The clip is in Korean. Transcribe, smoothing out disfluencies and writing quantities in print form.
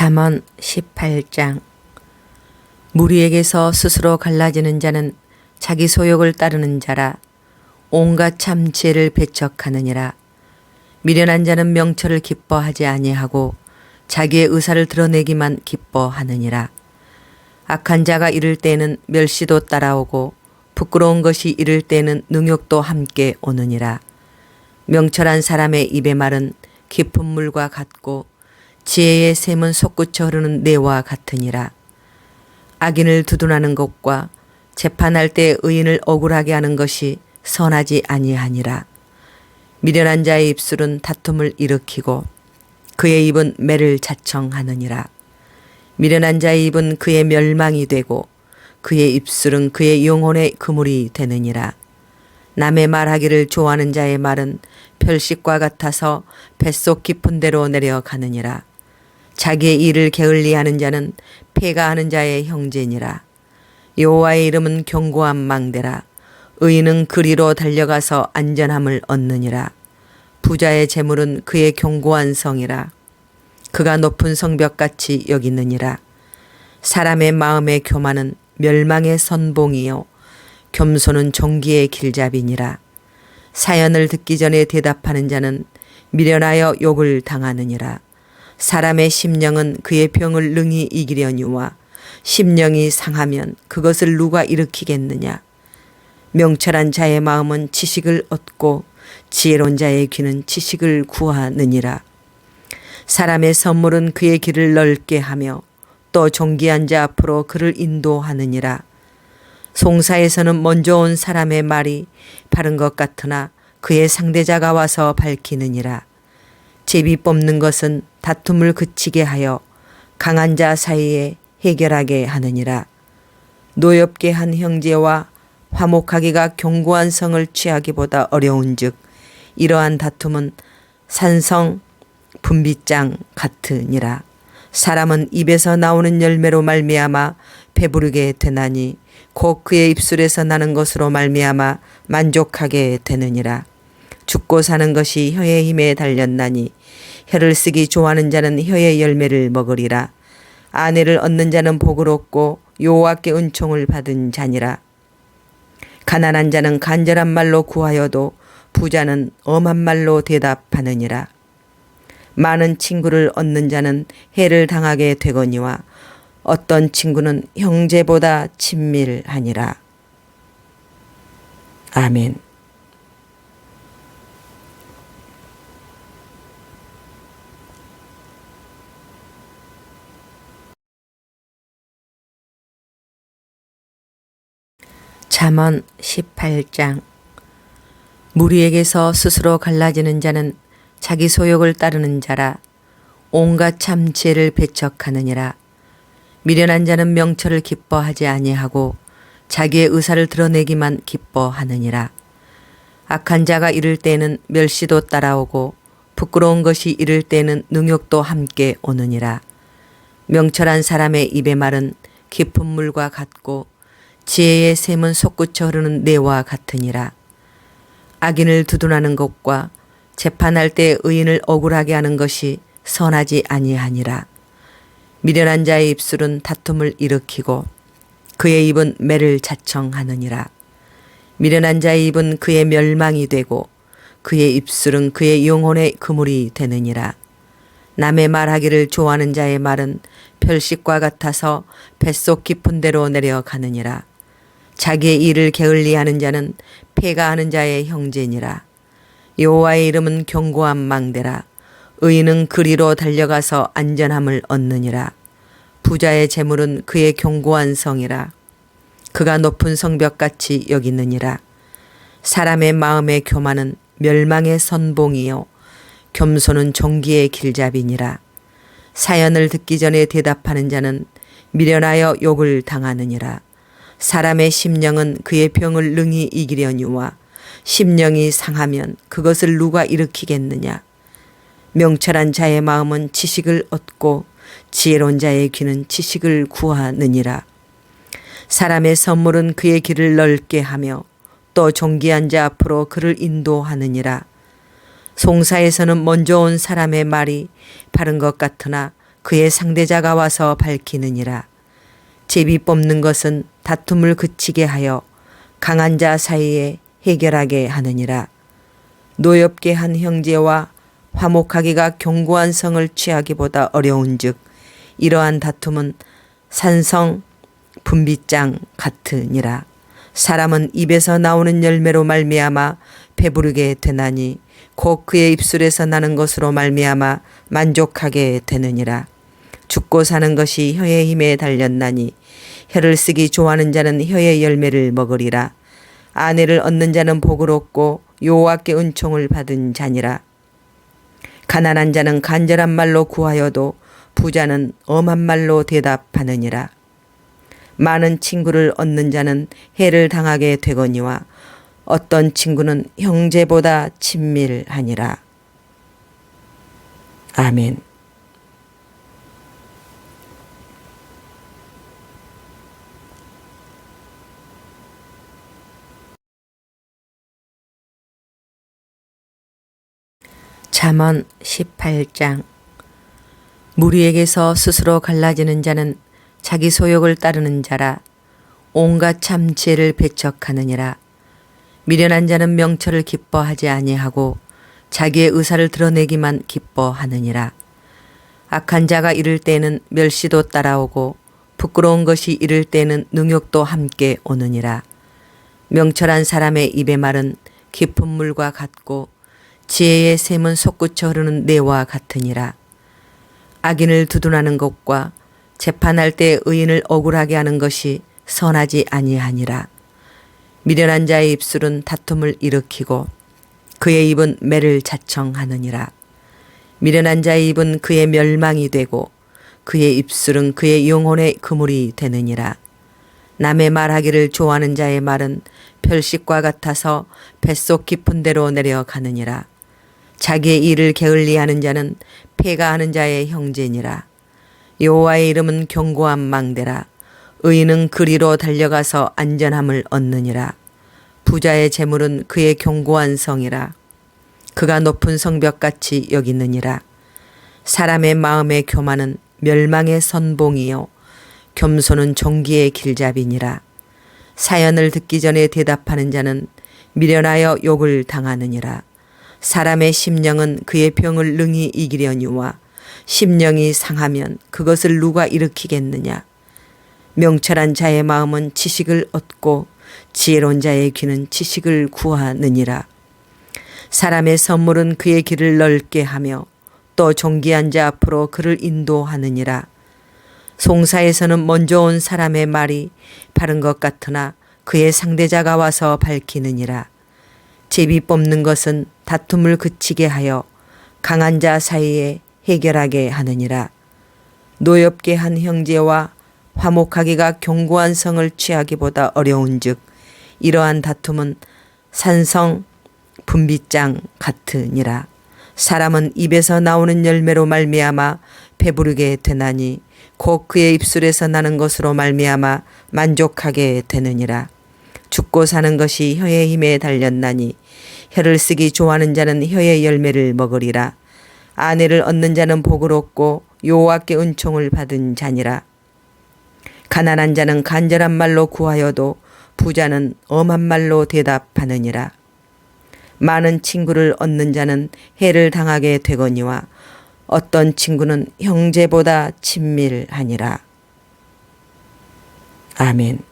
잠언 18장. 무리에게서 스스로 갈라지는 자는 자기 소욕을 따르는 자라. 온갖 참 지혜를 배척하느니라. 미련한 자는 명철을 기뻐하지 아니하고 자기의 의사를 드러내기만 기뻐하느니라. 악한 자가 이를 때에는 멸시도 따라오고 부끄러운 것이 이를 때에는 능욕도 함께 오느니라. 명철한 사람의 입의 말은 깊은 물과 같고 지혜의 샘은 솟구쳐 흐르는 내와 같으니라. 악인을 두둔하는 것과 재판할 때 의인을 억울하게 하는 것이 선하지 아니하니라. 미련한 자의 입술은 다툼을 일으키고 그의 입은 매를 자청하느니라. 미련한 자의 입은 그의 멸망이 되고 그의 입술은 그의 영혼의 그물이 되느니라. 남의 말하기를 좋아하는 자의 말은 별식과 같아서 뱃속 깊은 데로 내려가느니라. 자기의 일을 게을리하는 자는 패가하는 자의 형제니라. 여호와의 이름은 견고한 망대라. 의인은 그리로 달려가서 안전함을 얻느니라. 부자의 재물은 그의 견고한 성이라. 그가 높은 성벽같이 여기느니라. 사람의 마음의 교만은 멸망의 선봉이요 겸손은 종기의 길잡이니라. 사연을 듣기 전에 대답하는 자는 미련하여 욕을 당하느니라. 사람의 심령은 그의 병을 능히 이기려니와 심령이 상하면 그것을 누가 일으키겠느냐. 명철한 자의 마음은 지식을 얻고 지혜로운 자의 귀는 지식을 구하느니라. 사람의 선물은 그의 길을 넓게 하며 또 존귀한 자 앞으로 그를 인도하느니라. 송사에서는 먼저 온 사람의 말이 바른 것 같으나 그의 상대자가 와서 밝히느니라. 제비 뽑는 것은 다툼을 그치게 하여 강한 자 사이에 해결하게 하느니라. 노엽게 한 형제와 화목하기가 견고한 성을 취하기보다 어려운즉 이러한 다툼은 산성 분비장 같으니라. 사람은 입에서 나오는 열매로 말미암아 배부르게 되나니 곧 그의 입술에서 나는 것으로 말미암아 만족하게 되느니라. 죽고 사는 것이 혀의 힘에 달렸나니 혀를 쓰기 좋아하는 자는 혀의 열매를 먹으리라. 아내를 얻는 자는 복을 얻고 여호와께 은총을 받은 자니라. 가난한 자는 간절한 말로 구하여도 부자는 엄한 말로 대답하느니라. 많은 친구를 얻는 자는 해를 당하게 되거니와 어떤 친구는 형제보다 친밀하니라. 아멘. 잠언 18장. 무리에게서 스스로 갈라지는 자는 자기 소욕을 따르는 자라. 온갖 참 지혜를 배척하느니라. 미련한 자는 명철을 기뻐하지 아니하고 자기의 의사를 드러내기만 기뻐하느니라. 악한 자가 이를 때에는 멸시도 따라오고 부끄러운 것이 이를 때에는 능욕도 함께 오느니라. 명철한 사람의 입의 말은 깊은 물과 같고 지혜의 샘은 솟구쳐 흐르는 내와 같으니라. 악인을 두둔하는 것과 재판할 때 의인을 억울하게 하는 것이 선하지 아니하니라. 미련한 자의 입술은 다툼을 일으키고 그의 입은 매를 자청하느니라. 미련한 자의 입은 그의 멸망이 되고 그의 입술은 그의 영혼의 그물이 되느니라. 남의 말하기를 좋아하는 자의 말은 별식과 같아서 뱃속 깊은 데로 내려가느니라. 자기의 일을 게을리하는 자는 패가하는 자의 형제니라. 여호와의 이름은 견고한 망대라. 의인은 그리로 달려가서 안전함을 얻느니라. 부자의 재물은 그의 견고한 성이라. 그가 높은 성벽같이 여기느니라. 사람의 마음의 교만은 멸망의 선봉이요 겸손은 종기의 길잡이니라. 사연을 듣기 전에 대답하는 자는 미련하여 욕을 당하느니라. 사람의 심령은 그의 병을 능히 이기려니와 심령이 상하면 그것을 누가 일으키겠느냐. 명철한 자의 마음은 지식을 얻고 지혜로운 자의 귀는 지식을 구하느니라. 사람의 선물은 그의 길을 넓게 하며 또 존귀한 자 앞으로 그를 인도하느니라. 송사에서는 먼저 온 사람의 말이 바른 것 같으나 그의 상대자가 와서 밝히느니라. 제비 뽑는 것은 다툼을 그치게 하여 강한 자 사이에 해결하게 하느니라. 노엽게 한 형제와 화목하기가 견고한 성을 취하기보다 어려운즉 이러한 다툼은 산성 분비장 같으니라. 사람은 입에서 나오는 열매로 말미암아 배부르게 되나니 곧 그의 입술에서 나는 것으로 말미암아 만족하게 되느니라. 죽고 사는 것이 혀의 힘에 달렸나니 혀를 쓰기 좋아하는 자는 혀의 열매를 먹으리라. 아내를 얻는 자는 복을 얻고 여호와께 은총을 받은 자니라. 가난한 자는 간절한 말로 구하여도 부자는 엄한 말로 대답하느니라. 많은 친구를 얻는 자는 해를 당하게 되거니와 어떤 친구는 형제보다 친밀하니라. 아멘. 잠언 18장. 무리에게서 스스로 갈라지는 자는 자기 소욕을 따르는 자라. 온갖 참 지혜를 배척하느니라. 미련한 자는 명철을 기뻐하지 아니하고 자기의 의사를 드러내기만 기뻐하느니라. 악한 자가 이를 때에는 멸시도 따라오고 부끄러운 것이 이를 때에는 능욕도 함께 오느니라. 명철한 사람의 입의 말은 깊은 물과 같고 지혜의 샘은 솟구쳐 흐르는 내와 같으니라. 악인을 두둔하는 것과 재판할 때 의인을 억울하게 하는 것이 선하지 아니하니라. 미련한 자의 입술은 다툼을 일으키고 그의 입은 매를 자청하느니라. 미련한 자의 입은 그의 멸망이 되고 그의 입술은 그의 영혼의 그물이 되느니라. 남의 말하기를 좋아하는 자의 말은 별식과 같아서 뱃속 깊은 데로 내려가느니라. 자기의 일을 게을리하는 자는 패가하는 자의 형제니라. 여호와의 이름은 견고한 망대라. 의인은 그리로 달려가서 안전함을 얻느니라. 부자의 재물은 그의 견고한 성이라. 그가 높은 성벽같이 여기느니라. 사람의 마음의 교만은 멸망의 선봉이요 겸손은 종기의 길잡이니라. 사연을 듣기 전에 대답하는 자는 미련하여 욕을 당하느니라. 사람의 심령은 그의 병을 능히 이기려니와 심령이 상하면 그것을 누가 일으키겠느냐. 명철한 자의 마음은 지식을 얻고 지혜로운 자의 귀는 지식을 구하느니라. 사람의 선물은 그의 길을 넓게 하며 또 존귀한 자 앞으로 그를 인도하느니라. 송사에서는 먼저 온 사람의 말이 바른 것 같으나 그의 상대자가 와서 밝히느니라. 제비 뽑는 것은 다툼을 그치게 하여 강한 자 사이에 해결하게 하느니라. 노엽게 한 형제와 화목하기가 견고한 성을 취하기보다 어려운즉 이러한 다툼은 산성 분비장 같으니라. 사람은 입에서 나오는 열매로 말미암아 배부르게 되나니 곧 그의 입술에서 나는 것으로 말미암아 만족하게 되느니라. 죽고 사는 것이 혀의 힘에 달렸나니 혀를 쓰기 좋아하는 자는 혀의 열매를 먹으리라. 아내를 얻는 자는 복을 얻고 여호와께 은총을 받은 자니라. 가난한 자는 간절한 말로 구하여도 부자는 엄한 말로 대답하느니라. 많은 친구를 얻는 자는 해를 당하게 되거니와 어떤 친구는 형제보다 친밀하니라. 아멘.